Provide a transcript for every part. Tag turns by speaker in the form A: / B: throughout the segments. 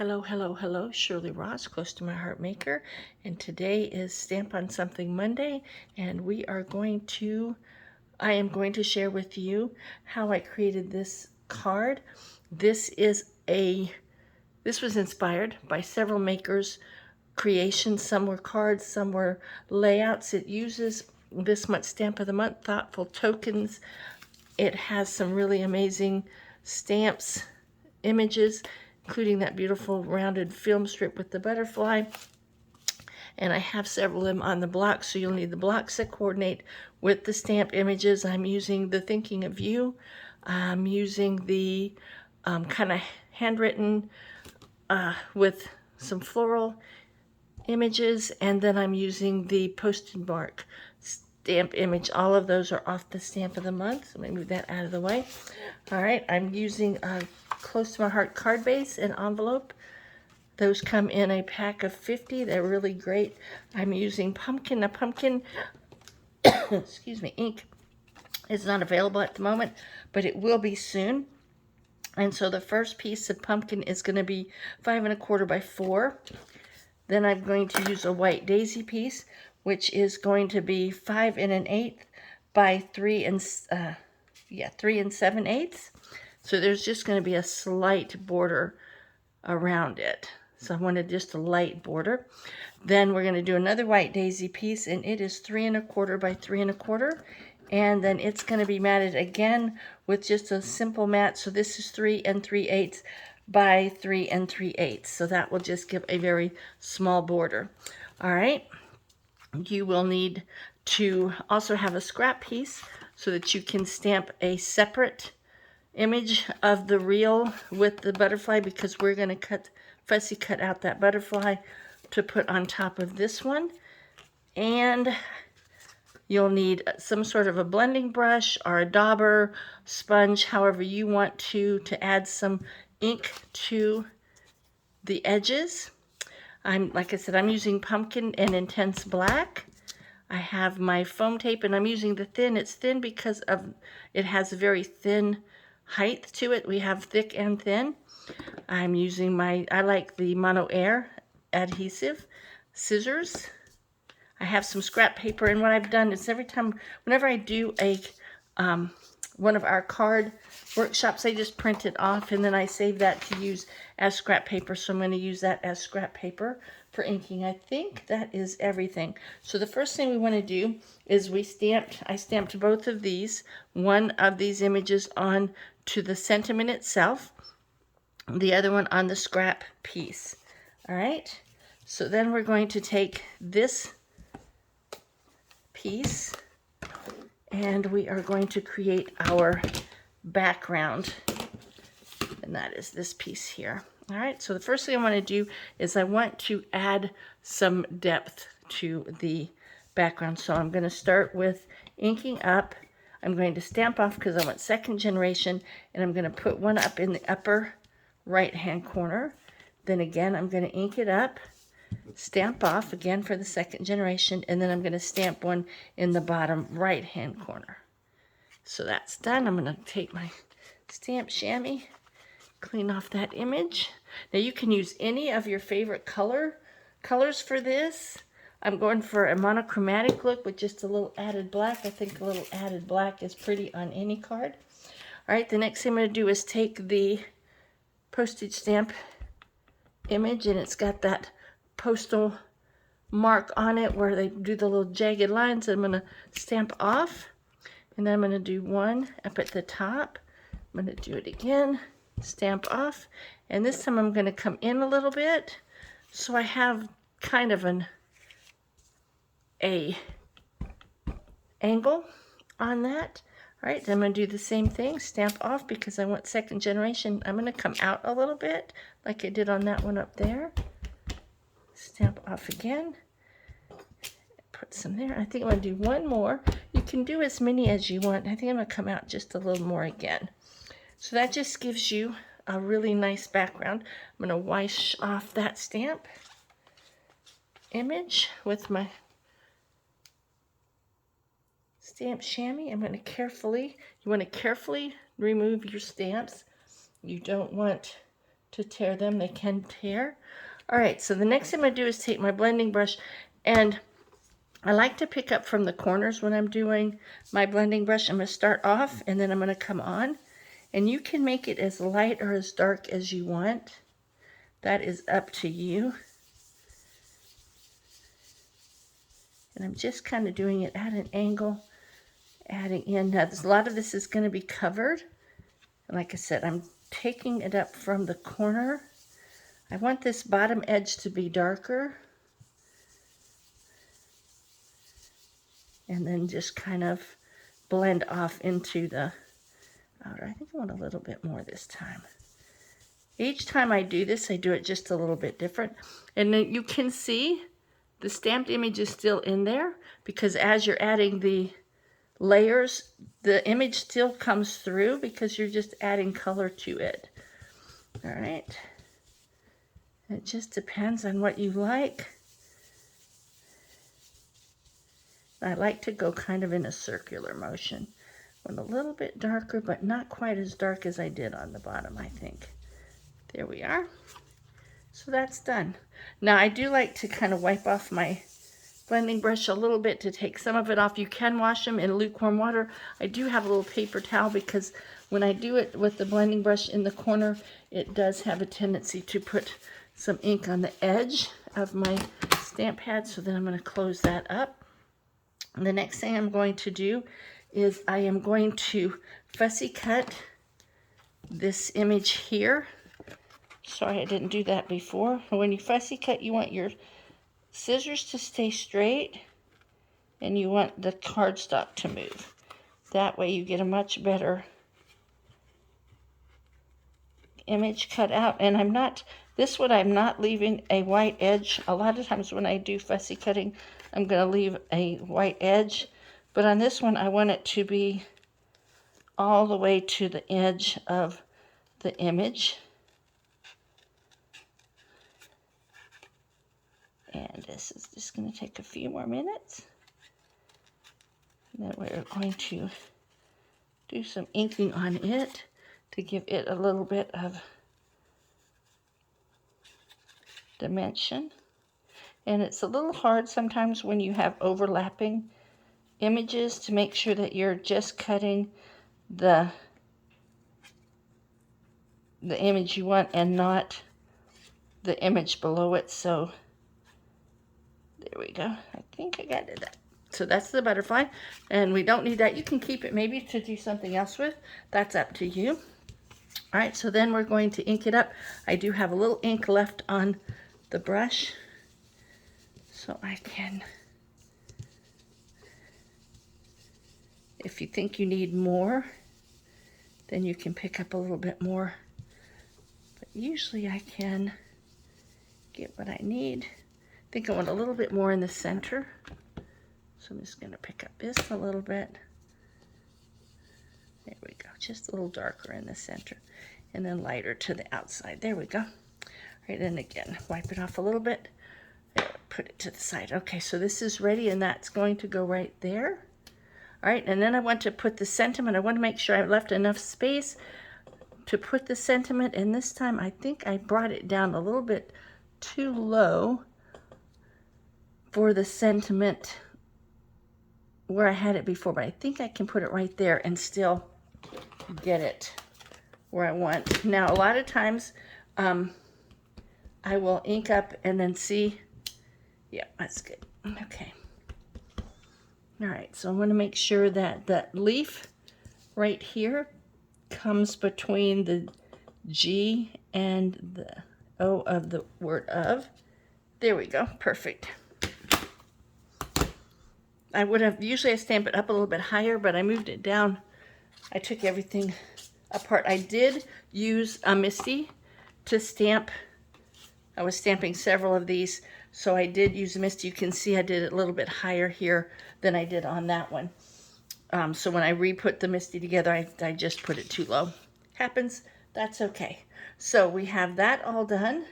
A: Hello, hello, hello, Shirley Ross, close to my heart maker, and today is Stamp on Something Monday, and I am going to share with you how I created this card. This was inspired by several makers' creations. Some were cards, some were layouts. It uses this month's Stamp of the Month, Thoughtful Tokens. It has some really amazing stamps, images, including that beautiful rounded film strip with the butterfly. And I have several of them on the block, so you'll need the blocks that coordinate with the stamp images. I'm using the Thinking of You. I'm using the kind of handwritten with some floral images, and then I'm using the posted mark stamp image. All of those are off the Stamp of the Month. Let me move that out of the way. All right, I'm using a Close to My Heart card base and envelope. Those come in a pack of 50. They're really great. I'm using Pumpkin. Now, Pumpkin, excuse me, ink is not available at the moment, but it will be soon. And so the first piece of Pumpkin is going to be 5 1/4 by 4. Then I'm going to use a white daisy piece, which is going to be 5 1/8 by 3 7/8. So there's just going to be a slight border around it. So I wanted just a light border. Then we're going to do another white daisy piece, and it is 3 1/4 by 3 1/4. And then it's going to be matted again with just a simple mat. So this is 3 3/8 by 3 3/8. So that will just give a very small border. All right. You will need to also have a scrap piece so that you can stamp a separate image of the reel with the butterfly, because we're going to fussy cut out that butterfly to put on top of this one. And you'll need some sort of a blending brush or a dauber, sponge, however you want to add some ink to the edges. Like I said, I'm using Pumpkin and Intense Black. I have my foam tape, and I'm using the thin. It's thin because it has a very thin height to it. We have thick and thin. I'm using I like the Mono Air adhesive scissors. I have some scrap paper, and what I've done is whenever I do one of our card workshops, I just print it off, and then I save that to use as scrap paper. So I'm going to use that as scrap paper for inking. I think that is everything. So the first thing we want to do is I stamped both of these, one of these images on to the sentiment itself, the other one on the scrap piece. All right. So then we're going to take this piece, and we are going to create our background, and that is this piece here. All right, so the first thing I want to do is I want to add some depth to the background. So I'm going to start with inking up. I'm going to stamp off because I want second generation, and I'm going to put one up in the upper right hand corner. Then again, I'm going to ink it up, stamp off again for the second generation, and then I'm going to stamp one in the bottom right hand corner. So that's done. I'm going to take my stamp chamois, clean off that image. Now you can use any of your favorite colors for this. I'm going for a monochromatic look with just a little added black. I think a little added black is pretty on any card. All right, the next thing I'm going to do is take the postage stamp image, and it's got that postal mark on it where they do the little jagged lines. I'm going to stamp off, and then I'm going to do one up at the top. I'm going to do it again, stamp off, and this time I'm going to come in a little bit so I have kind of a angle on that. All right, then I'm going to do the same thing, stamp off because I want second generation. I'm going to come out a little bit like I did on that one up there. Stamp off again. Put some there. I think I'm going to do one more. You can do as many as you want. I think I'm going to come out just a little more again. So that just gives you a really nice background. I'm going to wash off that stamp image with my stamp chamois. I'm going to you want to carefully remove your stamps. You don't want to tear them. They can tear. All right, so the next thing I'm going to do is take my blending brush, and I like to pick up from the corners when I'm doing my blending brush. I'm going to start off, and then I'm going to come on. And you can make it as light or as dark as you want. That is up to you. And I'm just kind of doing it at an angle, adding in. Now, a lot of this is going to be covered. And like I said, I'm taking it up from the corner. I want this bottom edge to be darker. And then just kind of blend off into the outer. I think I want a little bit more this time. Each time I do this, I do it just a little bit different. And then you can see the stamped image is still in there, because as you're adding the layers, the image still comes through because you're just adding color to it. All right. It just depends on what you like. I like to go kind of in a circular motion. Went a little bit darker, but not quite as dark as I did on the bottom, I think. There we are. So that's done. Now I do like to kind of wipe off my blending brush a little bit to take some of it off. You can wash them in lukewarm water. I do have a little paper towel because when I do it with the blending brush in the corner, it does have a tendency to put some ink on the edge of my stamp pad. So then I'm going to close that up. And the next thing I'm going to do is I am going to fussy cut this image here. Sorry, I didn't do that before. When you fussy cut, you want your scissors to stay straight and you want the cardstock to move. That way you get a much better image cut out. And I'm not leaving a white edge. A lot of times when I do fussy cutting, I'm going to leave a white edge. But on this one, I want it to be all the way to the edge of the image. And this is just going to take a few more minutes. And then we're going to do some inking on it to give it a little bit of dimension. And it's a little hard sometimes when you have overlapping images to make sure that you're just cutting the image you want and not the image below it. So there we go. I think I got it. So that's the butterfly, and we don't need that. You can keep it maybe to do something else with. That's up to you. All right, so then we're going to ink it up. I do have a little ink left on the brush, so I can, if you think you need more, then you can pick up a little bit more. But usually I can get what I need. I think I want a little bit more in the center. So I'm just going to pick up this a little bit. There we go. Just a little darker in the center. And then lighter to the outside. There we go. All right, and again, wipe it off a little bit. Put it to the side. Okay, so this is ready, and that's going to go right there. All right, and then I want to put the sentiment. I want to make sure I left enough space to put the sentiment. And this time I think I brought it down a little bit too low for the sentiment where I had it before, but I think I can put it right there and still get it where I want. Now, a lot of times I will ink up and then see. Yeah, that's good. Okay. All right, so I want to make sure that that leaf right here comes between the G and the O of the word of. There we go. Perfect. I would have, usually I stamp it up a little bit higher, but I moved it down. I took everything apart. I did use a Misty to stamp. I was stamping several of these, so I did use a Misty. You can see I did it a little bit higher here than I did on that one. So when I re-put the Misty together, I just put it too low. Happens, that's okay. So we have that all done.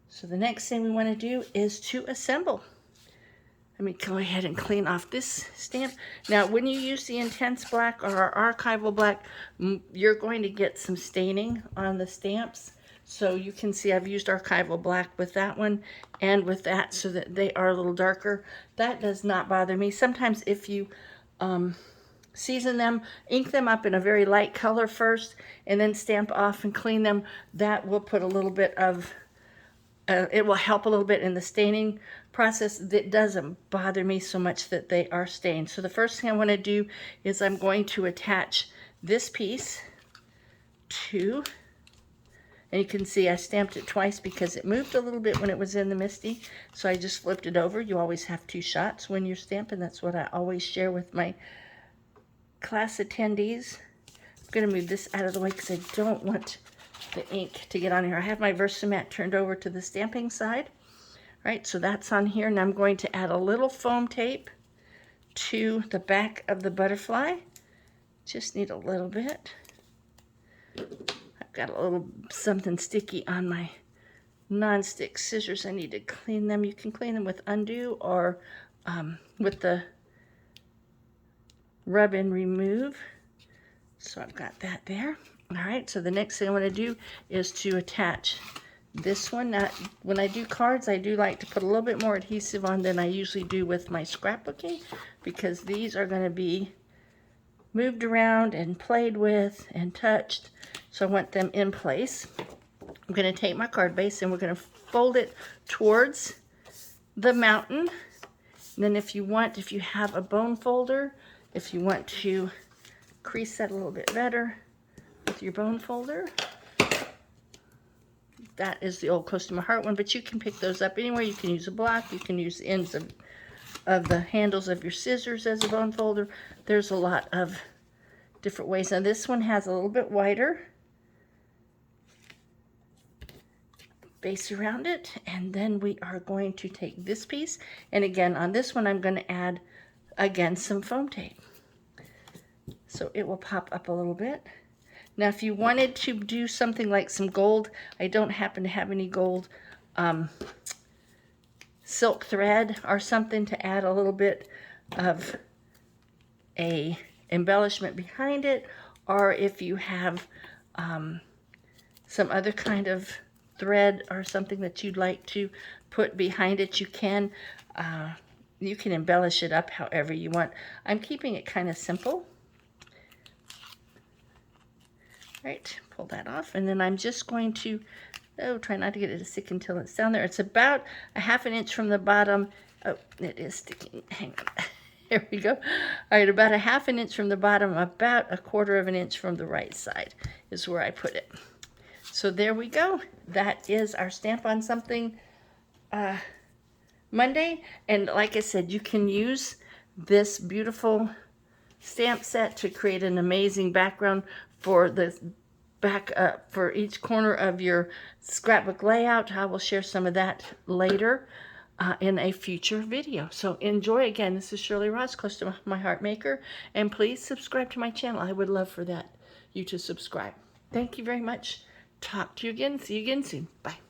A: So the next thing we want to do is to assemble. Let me go ahead and clean off this stamp. Now, when you use the Intense Black or our Archival Black, you're going to get some staining on the stamps. So you can see I've used archival black with that one and with that so that they are a little darker. That does not bother me. Sometimes if you season them, ink them up in a very light color first, and then stamp off and clean them, that will put a little bit of, it will help a little bit in the staining process. That doesn't bother me so much that they are stained. So the first thing I want to do is I'm going to attach this piece to, and you can see I stamped it twice because it moved a little bit when it was in the MISTI, so I just flipped it over. You always have 2 shots when you're stamping. That's what I always share with my class attendees. I'm going to move this out of the way because I don't want the ink to get on here. I have my Versamat turned over to the stamping side. Right, so that's on here, and I'm going to add a little foam tape to the back of the butterfly. Just need a little bit. I've got a little something sticky on my non-stick scissors. I need to clean them. You can clean them with undo or with the rub and remove. So I've got that there. All right, so the next thing I want to do is to attach this one. Now, when I do cards, I do like to put a little bit more adhesive on than I usually do with my scrapbooking, because these are going to be moved around and played with and touched, so I want them in place. I'm going to take my card base and we're going to fold it towards the mountain. And then if you have a bone folder, if you want to crease that a little bit better with your bone folder, that is the old Close to My Heart one, but you can pick those up anywhere. You can use a block, you can use the ends of the handles of your scissors as a bone folder. There's a lot of different ways. Now this one has a little bit wider base around it, and then we are going to take this piece, and again on this one I'm going to add again some foam tape so it will pop up a little bit. Now if you wanted to do something like some gold, I don't happen to have any gold silk thread or something to add a little bit of a embellishment behind it, or if you have some other kind of thread or something that you'd like to put behind it, you can embellish it up however you want. I'm keeping it kind of simple. Right, pull that off, and then I'm just going to, try not to get it to stick until it's down there. It's about a ½ an inch from the bottom. Oh, it is sticking. Hang on. Here we go. All right, about a ½ an inch from the bottom, about a ¼ of an inch from the right side is where I put it. So there we go. That is our Stamp on Something Monday. And like I said, you can use this beautiful stamp set to create an amazing background for the back for each corner of your scrapbook layout. I will share some of that later in a future video. So enjoy. Again, this is Shirley Ross, Close to My Heart Maker, and please subscribe to my channel. I would love for you to subscribe. Thank you very much. Talk to you again. See you again soon. Bye.